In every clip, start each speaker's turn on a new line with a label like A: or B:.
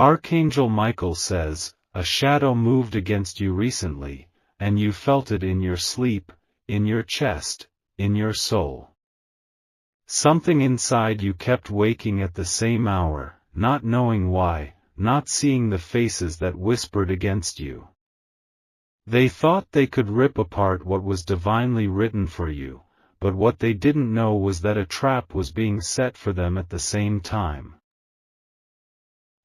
A: Archangel Michael says, a shadow moved against you recently, and you felt it in your sleep, in your chest, in your soul. Something inside you kept waking at the same hour, not knowing why, not seeing the faces that whispered against you. They thought they could rip apart what was divinely written for you, but what they didn't know was that a trap was being set for them at the same time.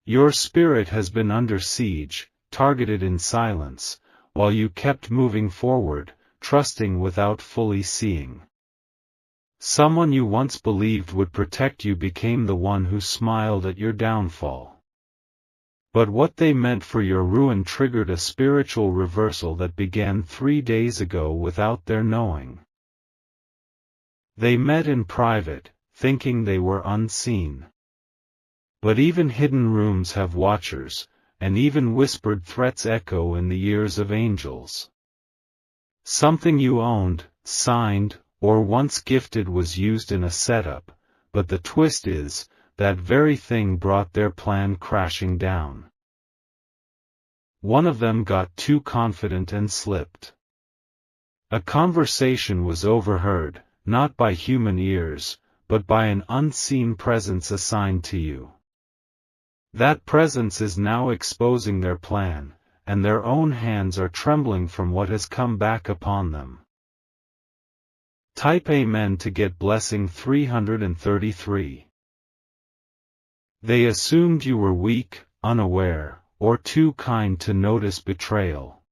A: Your spirit has been under siege, targeted in silence, while you kept moving forward, trusting without fully seeing. Someone you once believed would protect you became the one who smiled at your downfall. But what they meant for your ruin triggered a spiritual reversal that began 3 days ago without their knowing. They met in private, thinking they were unseen. But even hidden rooms have watchers, and even whispered threats echo in the ears of angels. Something you owned, signed, or once gifted was used in a setup, but the twist is, that very thing brought their plan crashing down. One of them got too confident and slipped. A conversation was overheard, not by human ears, but by an unseen presence assigned to you. That presence is now exposing their plan, and their own hands are trembling from what has come back upon them. Type Amen to get blessing 333. They assumed you were weak, unaware, or too kind to notice betrayal.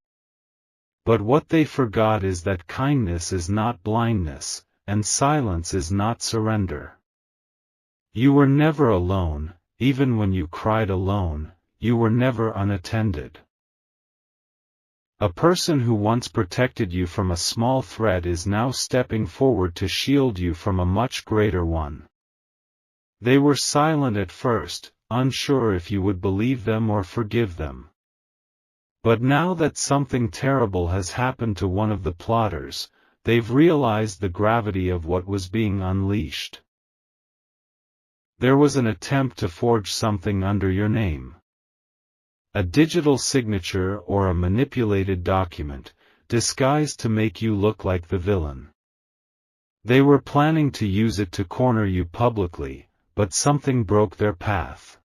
A: But what they forgot is that kindness is not blindness, and silence is not surrender. You were never alone. Even when you cried alone, you were never unattended. A person who once protected you from a small threat is now stepping forward to shield you from a much greater one. They were silent at first, unsure if you would believe them or forgive them. But now that something terrible has happened to one of the plotters, they've realized the gravity of what was being unleashed. There was an attempt to forge something under your name. A digital signature or a manipulated document, disguised to make you look like the villain. They were planning to use it to corner you publicly, but something broke their path.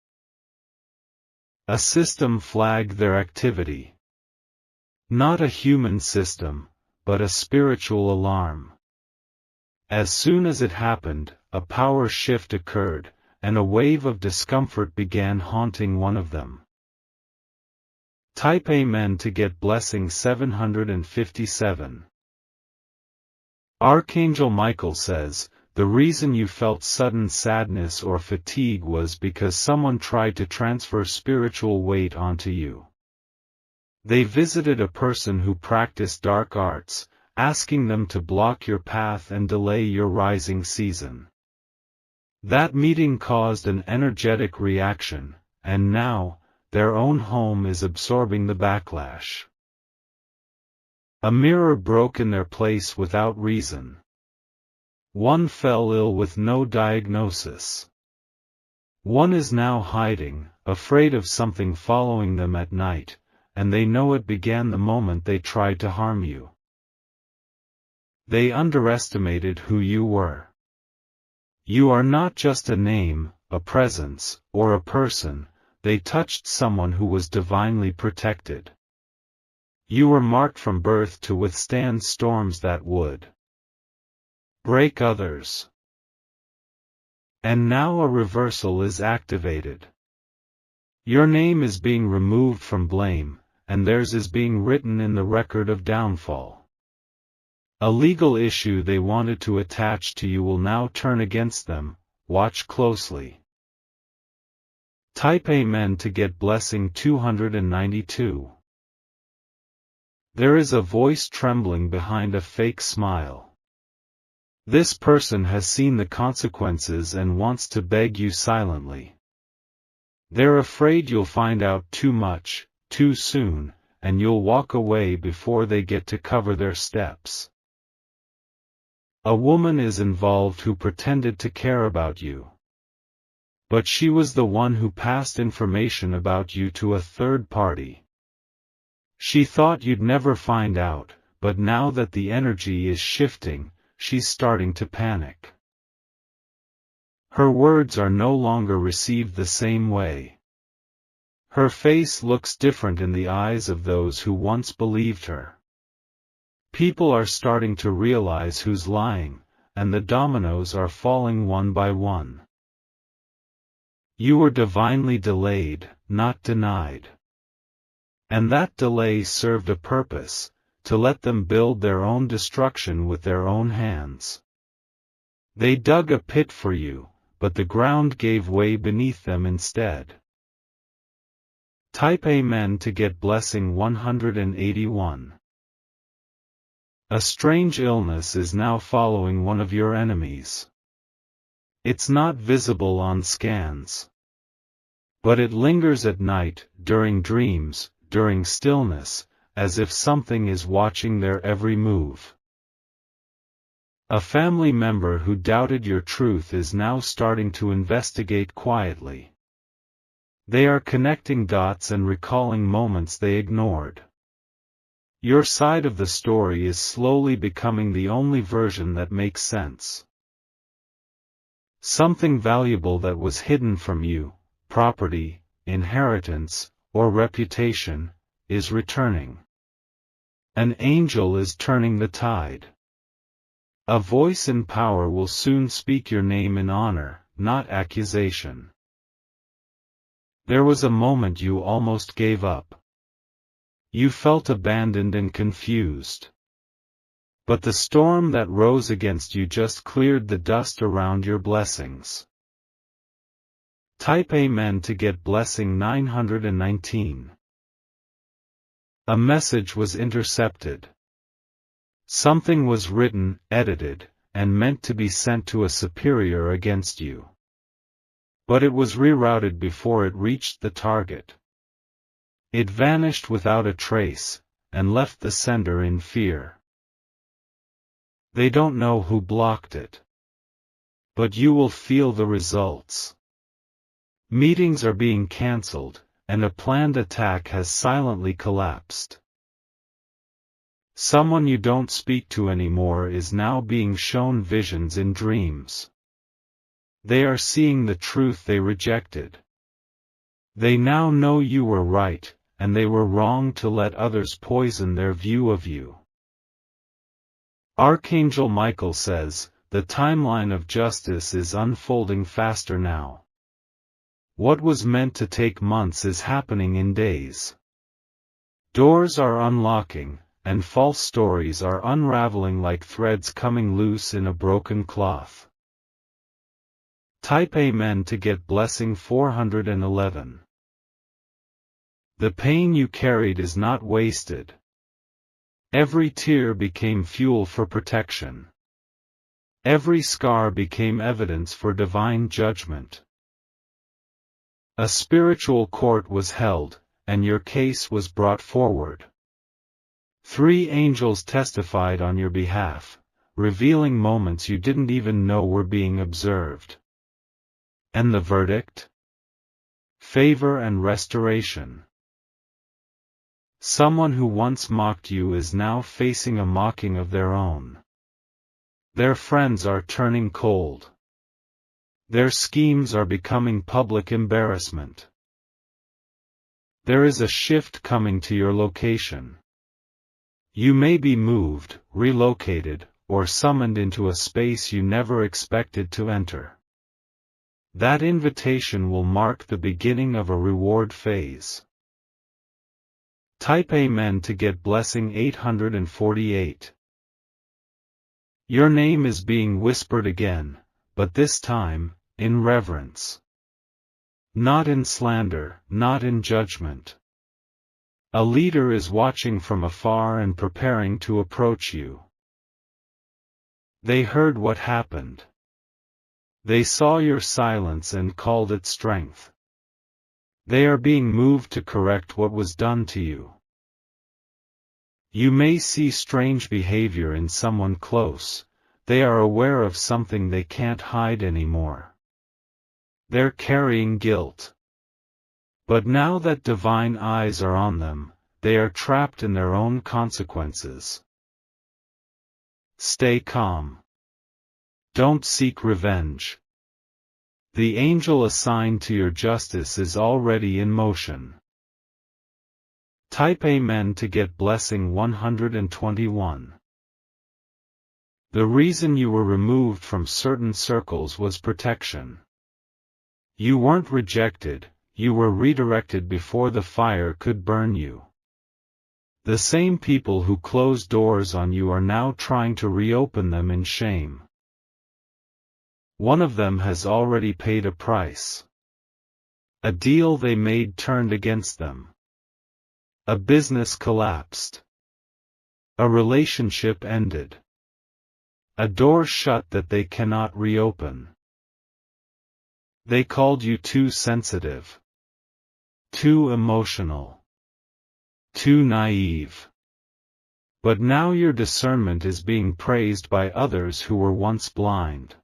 A: A system flagged their activity. Not a human system, but a spiritual alarm. As soon as it happened, a power shift occurred, and a wave of discomfort began haunting one of them. Type Amen to get blessing 757. Archangel Michael says, the reason you felt sudden sadness or fatigue was because someone tried to transfer spiritual weight onto you. They visited a person who practiced dark arts, asking them to block your path and delay your rising season. That meeting caused an energetic reaction, and now, their own home is absorbing the backlash. A mirror broke in their place without reason. One fell ill with no diagnosis. One is now hiding, afraid of something following them at night, and they know it began the moment they tried to harm you. They underestimated who you were. You are not just a name, a presence, or a person. They touched someone who was divinely protected. You were marked from birth to withstand storms that would break others. And now a reversal is activated. Your name is being removed from blame, and theirs is being written in the record of downfall. A legal issue they wanted to attach to you will now turn against them. Watch closely. Type Amen to get blessing 292. There is a voice trembling behind a fake smile. This person has seen the consequences and wants to beg you silently. They're afraid you'll find out too much, too soon, and you'll walk away before they get to cover their steps. A woman is involved who pretended to care about you. But she was the one who passed information about you to a third party. She thought you'd never find out, but now that the energy is shifting, she's starting to panic. Her words are no longer received the same way. Her face looks different in the eyes of those who once believed her. People are starting to realize who's lying, and the dominoes are falling one by one. You were divinely delayed, not denied. And that delay served a purpose, to let them build their own destruction with their own hands. They dug a pit for you, but the ground gave way beneath them instead. Type Amen to get blessing 181. A strange illness is now following one of your enemies. It's not visible on scans. But it lingers at night, during dreams, during stillness, as if something is watching their every move. A family member who doubted your truth is now starting to investigate quietly. They are connecting dots and recalling moments they ignored. Your side of the story is slowly becoming the only version that makes sense. Something valuable that was hidden from you, property, inheritance, or reputation, is returning. An angel is turning the tide. A voice in power will soon speak your name in honor, not accusation. There was a moment you almost gave up. You felt abandoned and confused. But the storm that rose against you just cleared the dust around your blessings. Type Amen to get blessing 919. A message was intercepted. Something was written, edited, and meant to be sent to a superior against you. But it was rerouted before it reached the target. It vanished without a trace, and left the sender in fear. They don't know who blocked it. But you will feel the results. Meetings are being cancelled, and a planned attack has silently collapsed. Someone you don't speak to anymore is now being shown visions in dreams. They are seeing the truth they rejected. They now know you were right, and they were wrong to let others poison their view of you. Archangel Michael says, the timeline of justice is unfolding faster now. What was meant to take months is happening in days. Doors are unlocking, and false stories are unraveling like threads coming loose in a broken cloth. Type Amen to get blessing 411. The pain you carried is not wasted. Every tear became fuel for protection. Every scar became evidence for divine judgment. A spiritual court was held, and your case was brought forward. 3 angels testified on your behalf, revealing moments you didn't even know were being observed. And the verdict? Favor and restoration. Someone who once mocked you is now facing a mocking of their own. Their friends are turning cold. Their schemes are becoming public embarrassment. There is a shift coming to your location. You may be moved, relocated, or summoned into a space you never expected to enter. That invitation will mark the beginning of a reward phase. Type Amen to get blessing 848. Your name is being whispered again, but this time, in reverence. Not in slander, not in judgment. A leader is watching from afar and preparing to approach you. They heard what happened. They saw your silence and called it strength. They are being moved to correct what was done to you. You may see strange behavior in someone close. They are aware of something they can't hide anymore. They're carrying guilt. But now that divine eyes are on them, they are trapped in their own consequences. Stay calm. Don't seek revenge. The angel assigned to your justice is already in motion. Type Amen to get blessing 121. The reason you were removed from certain circles was protection. You weren't rejected, you were redirected before the fire could burn you. The same people who closed doors on you are now trying to reopen them in shame. One of them has already paid a price. A deal they made turned against them. A business collapsed. A relationship ended. A door shut that they cannot reopen. They called you too sensitive. Too emotional. Too naive. But now your discernment is being praised by others who were once blind.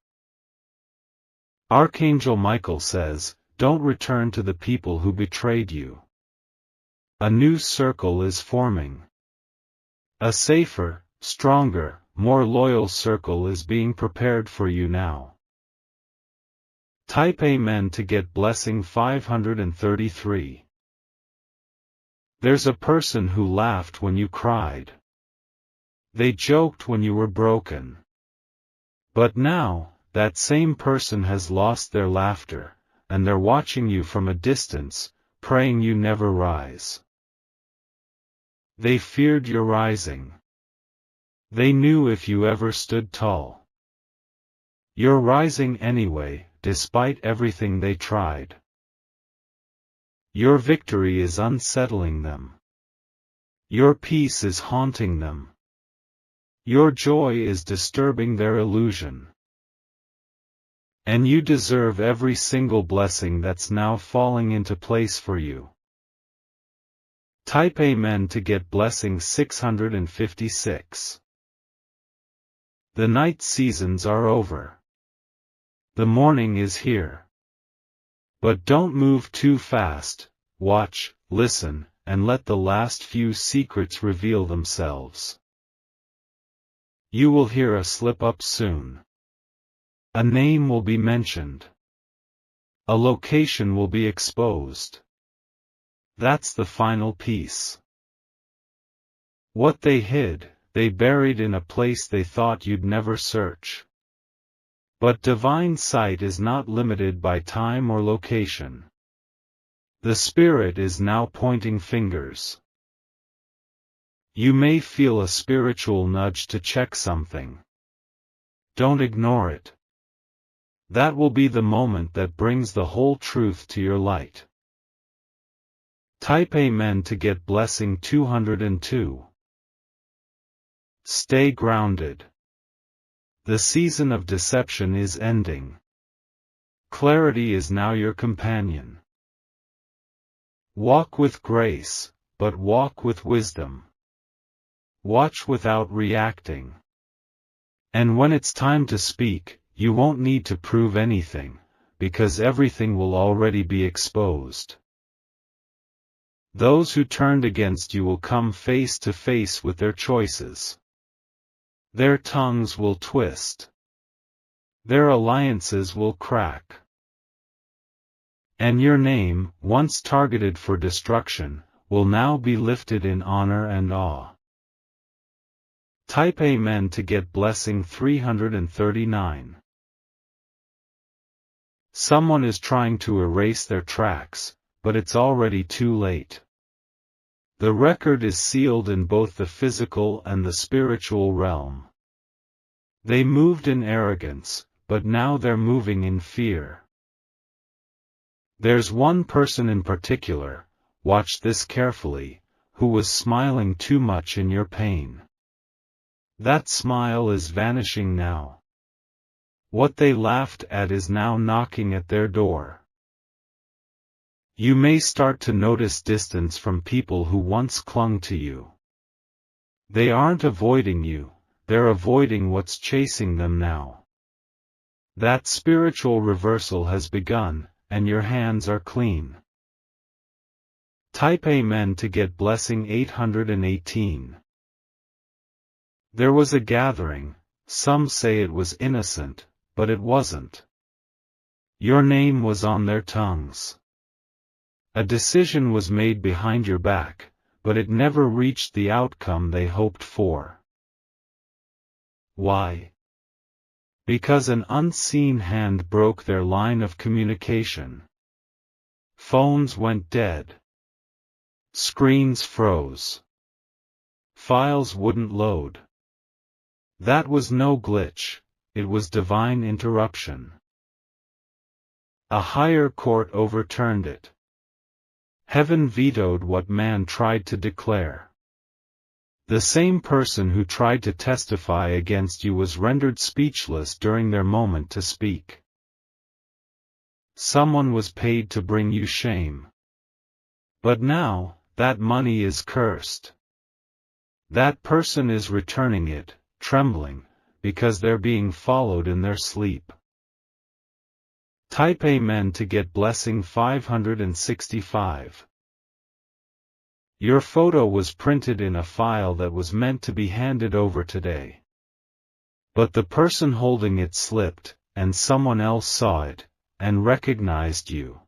A: Archangel Michael says, don't return to the people who betrayed you. A new circle is forming. A safer, stronger, more loyal circle is being prepared for you now. Type Amen to get blessing 533. There's a person who laughed when you cried. They joked when you were broken. But now, that same person has lost their laughter, and they're watching you from a distance, praying you never rise. They feared your rising. They knew if you ever stood tall. You're rising anyway, despite everything they tried. Your victory is unsettling them. Your peace is haunting them. Your joy is disturbing their illusion. And you deserve every single blessing that's now falling into place for you. Type Amen to get blessing 656. The night seasons are over. The morning is here. But don't move too fast, watch, listen, and let the last few secrets reveal themselves. You will hear a slip-up soon. A name will be mentioned. A location will be exposed. That's the final piece. What they hid, they buried in a place they thought you'd never search. But divine sight is not limited by time or location. The Spirit is now pointing fingers. You may feel a spiritual nudge to check something. Don't ignore it. That will be the moment that brings the whole truth to your light. Type Amen to get blessing 202. Stay grounded. The season of deception is ending. Clarity is now your companion. Walk with grace, but walk with wisdom. Watch without reacting. And when it's time to speak, you won't need to prove anything, because everything will already be exposed. Those who turned against you will come face to face with their choices. Their tongues will twist. Their alliances will crack. And your name, once targeted for destruction, will now be lifted in honor and awe. Type Amen to get blessing 339. Someone is trying to erase their tracks, but it's already too late. The record is sealed in both the physical and the spiritual realm. They moved in arrogance, but now they're moving in fear. There's one person in particular, watch this carefully, who was smiling too much in your pain. That smile is vanishing now. What they laughed at is now knocking at their door. You may start to notice distance from people who once clung to you. They aren't avoiding you, they're avoiding what's chasing them now. That spiritual reversal has begun, and your hands are clean. Type Amen to get blessing 818. There was a gathering. Some say it was innocent, but it wasn't. Your name was on their tongues. A decision was made behind your back, but it never reached the outcome they hoped for. Why? Because an unseen hand broke their line of communication. Phones went dead. Screens froze. Files wouldn't load. That was no glitch, it was divine interruption. A higher court overturned it. Heaven vetoed what man tried to declare. The same person who tried to testify against you was rendered speechless during their moment to speak. Someone was paid to bring you shame. But now, that money is cursed. That person is returning it, trembling, because they're being followed in their sleep. Type Amen to get blessing 565. Your photo was printed in a file that was meant to be handed over today. But the person holding it slipped, and someone else saw it, and recognized you.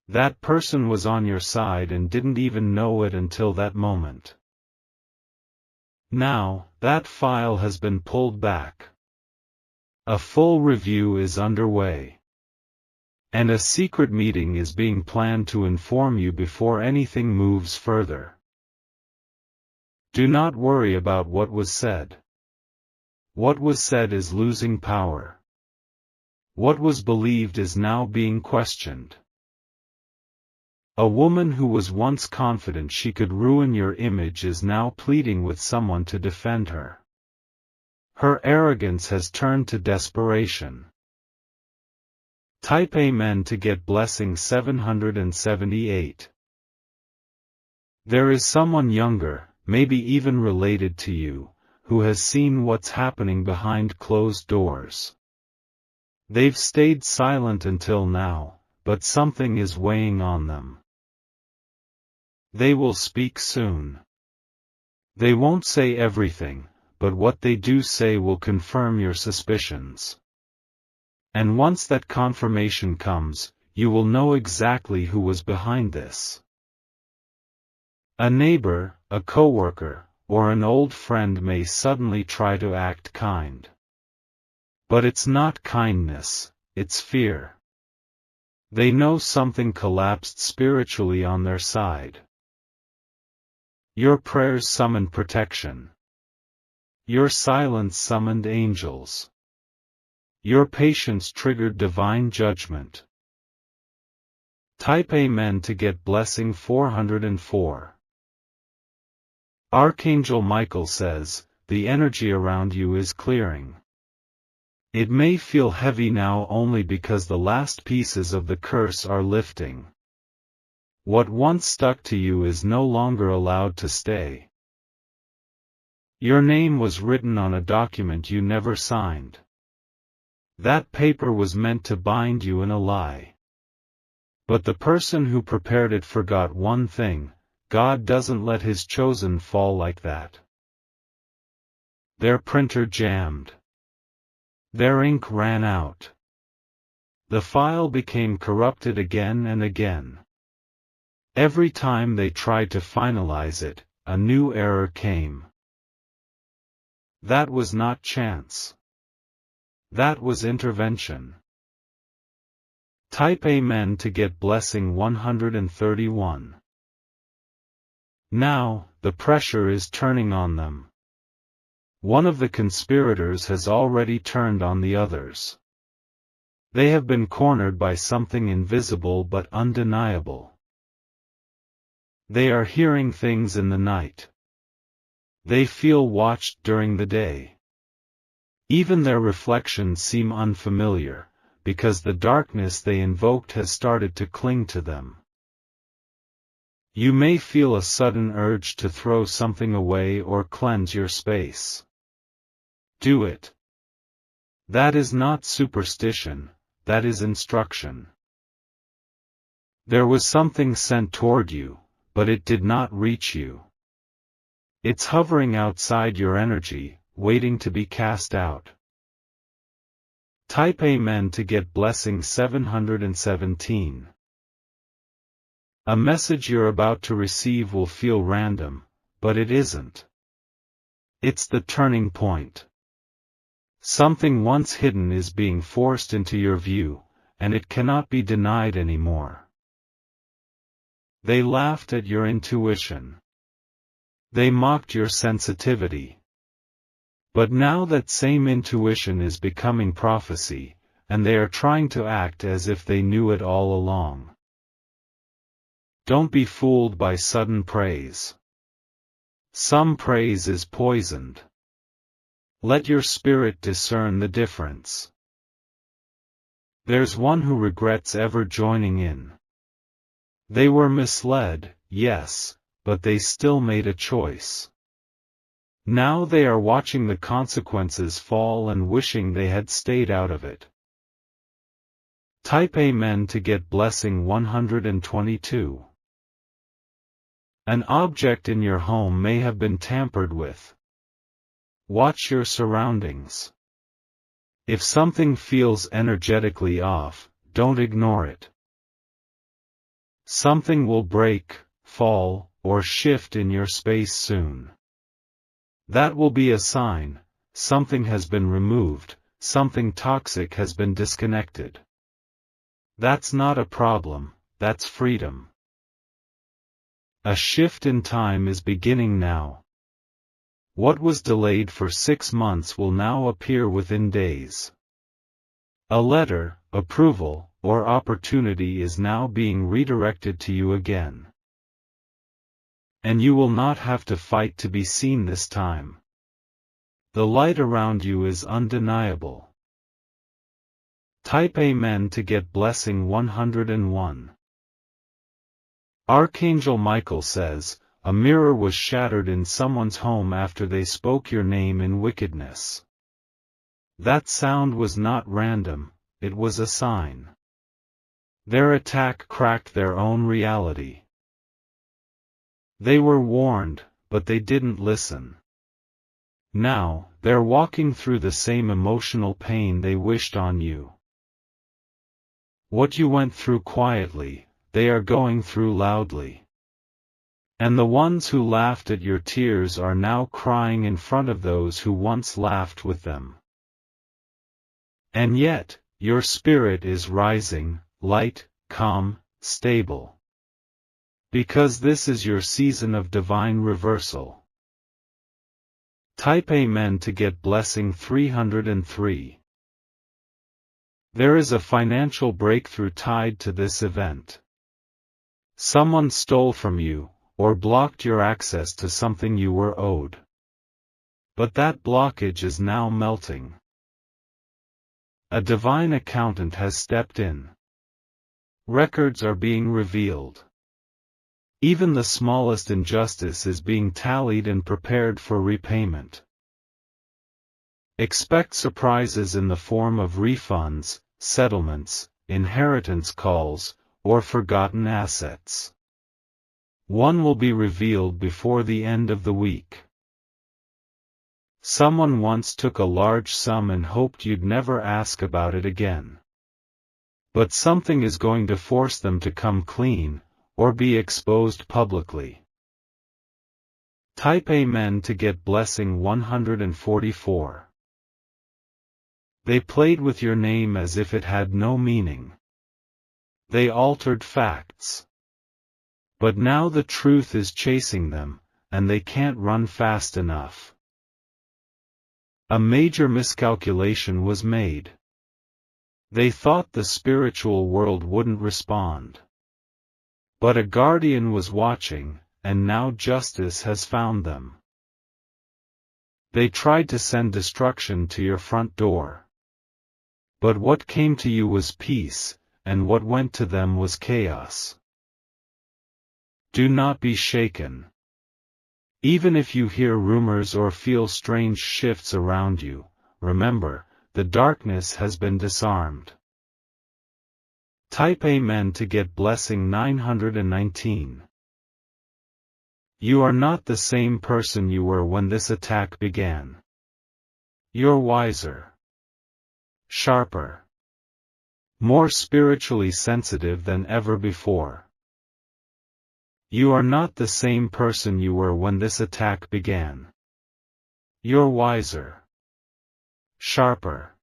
A: That person was on your side and didn't even know it until that moment. Now, that file has been pulled back. A full review is underway. And a secret meeting is being planned to inform you before anything moves further. Do not worry about what was said. What was said is losing power. What was believed is now being questioned. A woman who was once confident she could ruin your image is now pleading with someone to defend her. Her arrogance has turned to desperation. Type Amen to get blessing 778. There is someone younger, maybe even related to you, who has seen what's happening behind closed doors. They've stayed silent until now, but something is weighing on them. They will speak soon. They won't say everything, but what they do say will confirm your suspicions. And once that confirmation comes, you will know exactly who was behind this. A neighbor, a coworker, or an old friend may suddenly try to act kind. But it's not kindness, it's fear. They know something collapsed spiritually on their side. Your prayers summoned protection. Your silence summoned angels. Your patience triggered divine judgment. Type Amen to get blessing 404. Archangel Michael says, the energy around you is clearing. It may feel heavy now only because the last pieces of the curse are lifting. What once stuck to you is no longer allowed to stay. Your name was written on a document you never signed. That paper was meant to bind you in a lie. But the person who prepared it forgot one thing: God doesn't let His chosen fall like that. Their printer jammed. Their ink ran out. The file became corrupted again and again. Every time they tried to finalize it, a new error came. That was not chance. That was intervention. Type Amen to get blessing 131. Now, the pressure is turning on them. One of the conspirators has already turned on the others. They have been cornered by something invisible but undeniable. They are hearing things in the night. They feel watched during the day. Even their reflections seem unfamiliar, because the darkness they invoked has started to cling to them. You may feel a sudden urge to throw something away or cleanse your space. Do it. That is not superstition, that is instruction. There was something sent toward you, but it did not reach you. It's hovering outside your energy, waiting to be cast out. Type Amen to get blessing 717. A message you're about to receive will feel random, but it isn't. It's the turning point. Something once hidden is being forced into your view, and it cannot be denied anymore. They laughed at your intuition. They mocked your sensitivity. But now that same intuition is becoming prophecy, and they are trying to act as if they knew it all along. Don't be fooled by sudden praise. Some praise is poisoned. Let your spirit discern the difference. There's one who regrets ever joining in. They were misled, yes, but they still made a choice. Now they are watching the consequences fall and wishing they had stayed out of it. Type Amen to get blessing 122. An object in your home may have been tampered with. Watch your surroundings. If something feels energetically off, don't ignore it. Something will break, fall, or shift in your space soon. That will be a sign, something has been removed, something toxic has been disconnected. That's not a problem, that's freedom. A shift in time is beginning now. What was delayed for 6 months will now appear within days. A letter, approval, or opportunity is now being redirected to you again. And you will not have to fight to be seen this time. The light around you is undeniable. Type Amen to get blessing 101. Archangel Michael says, a mirror was shattered in someone's home after they spoke your name in wickedness. That sound was not random, it was a sign. Their attack cracked their own reality. They were warned, but they didn't listen. Now, they're walking through the same emotional pain they wished on you. What you went through quietly, they are going through loudly. And the ones who laughed at your tears are now crying in front of those who once laughed with them. And yet, your spirit is rising, light, calm, stable. Because this is your season of divine reversal. Type Amen to get blessing 303. There is a financial breakthrough tied to this event. Someone stole from you, or blocked your access to something you were owed. But that blockage is now melting. A divine accountant has stepped in. Records are being revealed. Even the smallest injustice is being tallied and prepared for repayment. Expect surprises in the form of refunds, settlements, inheritance calls, or forgotten assets. One will be revealed before the end of the week. Someone once took a large sum and hoped you'd never ask about it again. But something is going to force them to come clean, or be exposed publicly. Type Amen to get blessing 144. They played with your name as if it had no meaning. They altered facts. But now the truth is chasing them, and they can't run fast enough. A major miscalculation was made. They thought the spiritual world wouldn't respond. But a guardian was watching, and now justice has found them. They tried to send destruction to your front door. But what came to you was peace, and what went to them was chaos. Do not be shaken. Even if you hear rumors or feel strange shifts around you, remember, the darkness has been disarmed. Type Amen to get blessing 919. You are not the same person you were when this attack began. You're wiser, sharper, more spiritually sensitive than ever before. You are not the same person you were when this attack began. You're wiser, sharper,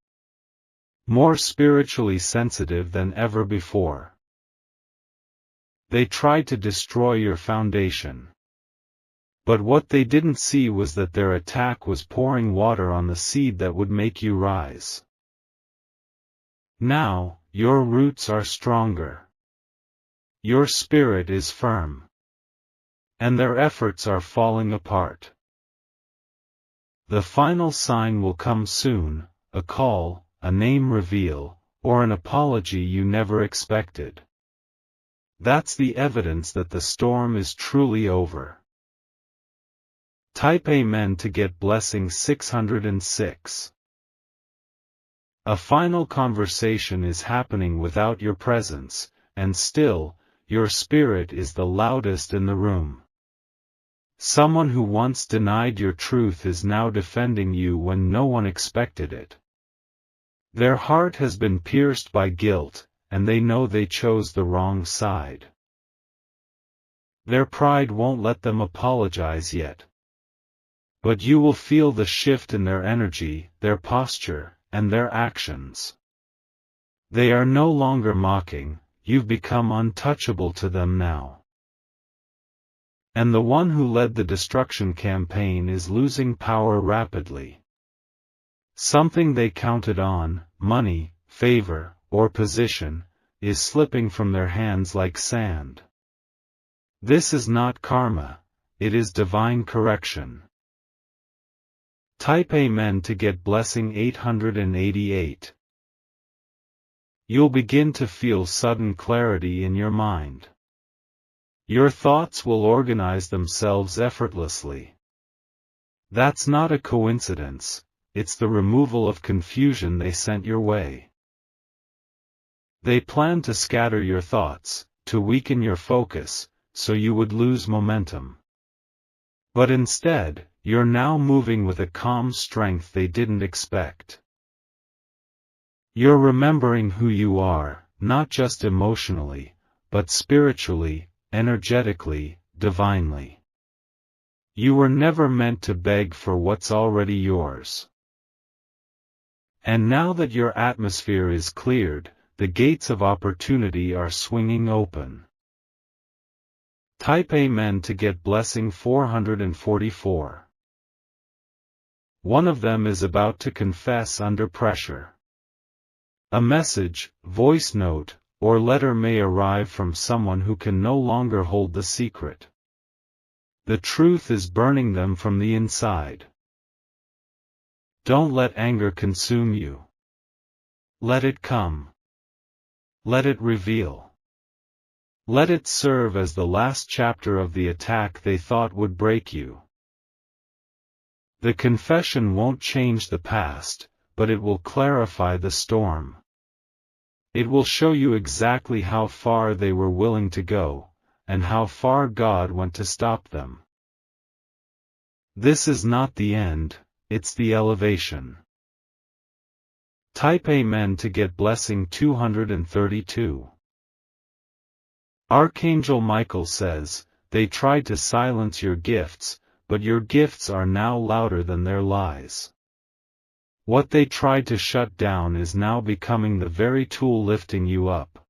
A: more spiritually sensitive than ever before. They tried to destroy your foundation. But what they didn't see was that their attack was pouring water on the seed that would make you rise. Now, your roots are stronger. Your spirit is firm. And their efforts are falling apart. The final sign will come soon, a call, a name reveal, or an apology you never expected. That's the evidence that the storm is truly over. Type Amen to get blessing 606. A final conversation is happening without your presence, and still, your spirit is the loudest in the room. Someone who once denied your truth is now defending you when no one expected it. Their heart has been pierced by guilt, and they know they chose the wrong side. Their pride won't let them apologize yet. But you will feel the shift in their energy, their posture, and their actions. They are no longer mocking, you've become untouchable to them now. And the one who led the destruction campaign is losing power rapidly. Something they counted on, money, favor, or position, is slipping from their hands like sand. This is not karma, it is divine correction. Type Amen to get blessing 888. You'll begin to feel sudden clarity in your mind. Your thoughts will organize themselves effortlessly. That's not a coincidence, it's the removal of confusion they sent your way. They planned to scatter your thoughts, to weaken your focus, so you would lose momentum. But instead, you're now moving with a calm strength they didn't expect. You're remembering who you are, not just emotionally, but spiritually, energetically, divinely. You were never meant to beg for what's already yours. And now that your atmosphere is cleared, the gates of opportunity are swinging open. Type Amen to get blessing 444. One of them is about to confess under pressure. A message, voice note, or letter may arrive from someone who can no longer hold the secret. The truth is burning them from the inside. Don't let anger consume you. Let it come. Let it reveal. Let it serve as the last chapter of the attack they thought would break you. The confession won't change the past, but it will clarify the storm. It will show you exactly how far they were willing to go, and how far God went to stop them. This is not the end, it's the elevation. Type Amen to get blessing 232. Archangel Michael says, they tried to silence your gifts, but your gifts are now louder than their lies. What they tried to shut down is now becoming the very tool lifting you up.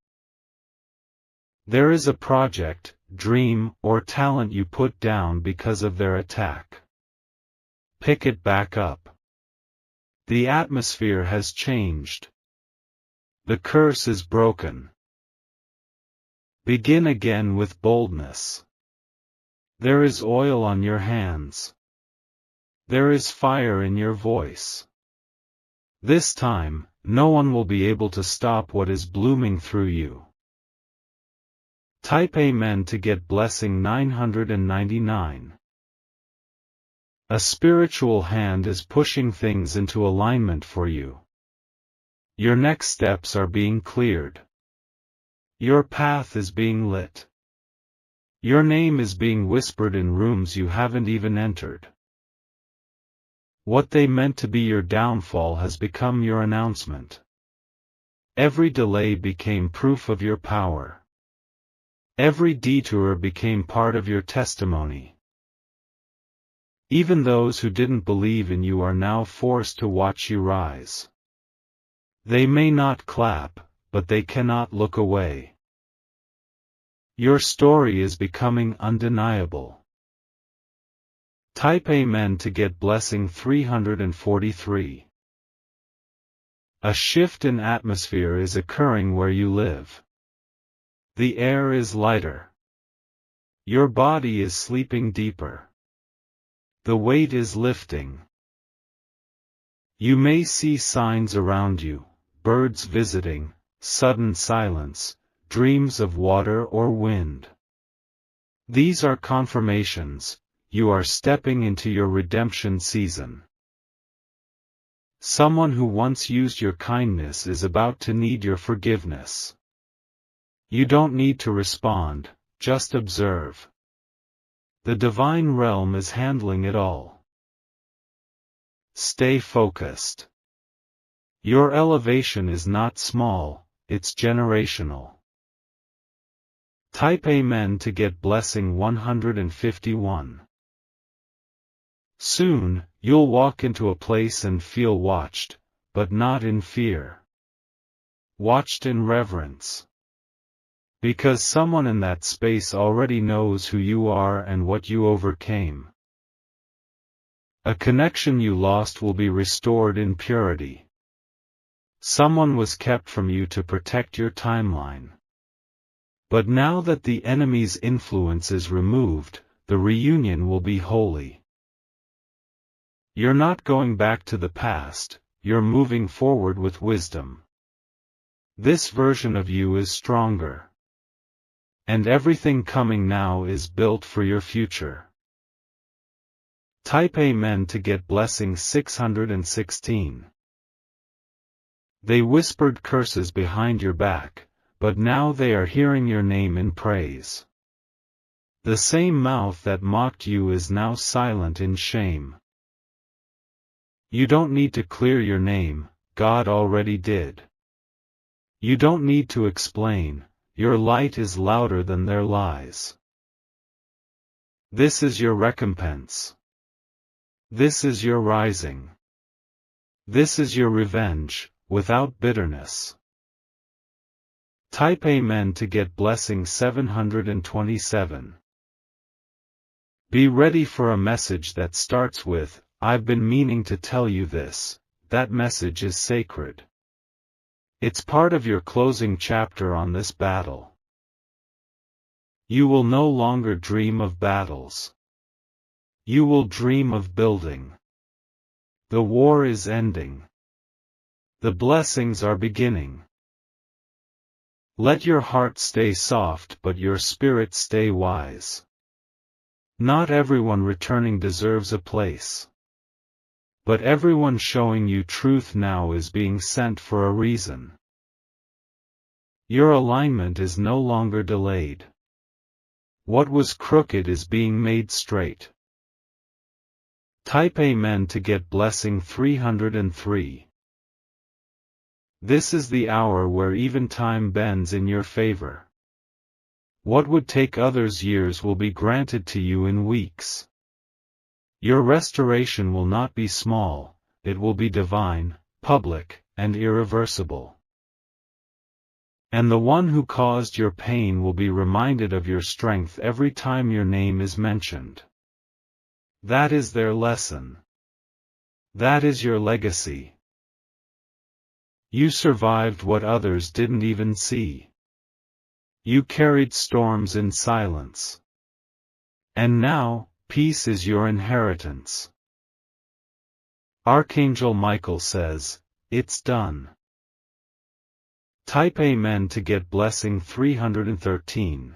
A: There is a project, dream, or talent you put down because of their attack. Pick it back up. The atmosphere has changed. The curse is broken. Begin again with boldness. There is oil on your hands. There is fire in your voice. This time, no one will be able to stop what is blooming through you. Type Amen to get blessing 999. A spiritual hand is pushing things into alignment for you. Your next steps are being cleared. Your path is being lit. Your name is being whispered in rooms you haven't even entered. What they meant to be your downfall has become your announcement. Every delay became proof of your power. Every detour became part of your testimony. Even those who didn't believe in you are now forced to watch you rise. They may not clap, but they cannot look away. Your story is becoming undeniable. Type Amen to get blessing 343. A shift in atmosphere is occurring where you live. The air is lighter. Your body is sleeping deeper. The weight is lifting. You may see signs around you, birds visiting, sudden silence, dreams of water or wind. These are confirmations. You are stepping into your redemption season. Someone who once used your kindness is about to need your forgiveness. You don't need to respond, just observe. The divine realm is handling it all. Stay focused. Your elevation is not small, it's generational. Type Amen to get blessing 151. Soon, you'll walk into a place and feel watched, but not in fear. Watched in reverence. Because someone in that space already knows who you are and what you overcame. A connection you lost will be restored in purity. Someone was kept from you to protect your timeline. But now that the enemy's influence is removed, the reunion will be holy. You're not going back to the past, you're moving forward with wisdom. This version of you is stronger. And everything coming now is built for your future. Type Amen to get blessing 616. They whispered curses behind your back, but now they are hearing your name in praise. The same mouth that mocked you is now silent in shame. You don't need to clear your name, God already did. You don't need to explain, your light is louder than their lies. This is your recompense. This is your rising. This is your revenge, without bitterness. Type Amen to get blessing 727. Be ready for a message that starts with, I've been meaning to tell you this. That message is sacred. It's part of your closing chapter on this battle. You will no longer dream of battles. You will dream of building. The war is ending. The blessings are beginning. Let your heart stay soft but your spirit stay wise. Not everyone returning deserves a place. But everyone showing you truth now is being sent for a reason. Your alignment is no longer delayed. What was crooked is being made straight. Type Amen to get blessing 303. This is the hour where even time bends in your favor. What would take others years will be granted to you in weeks. Your restoration will not be small, it will be divine, public, and irreversible. And the one who caused your pain will be reminded of your strength every time your name is mentioned. That is their lesson. That is your legacy. You survived what others didn't even see. You carried storms in silence. And now, peace is your inheritance. Archangel Michael says, it's done. Type Amen to get blessing 313.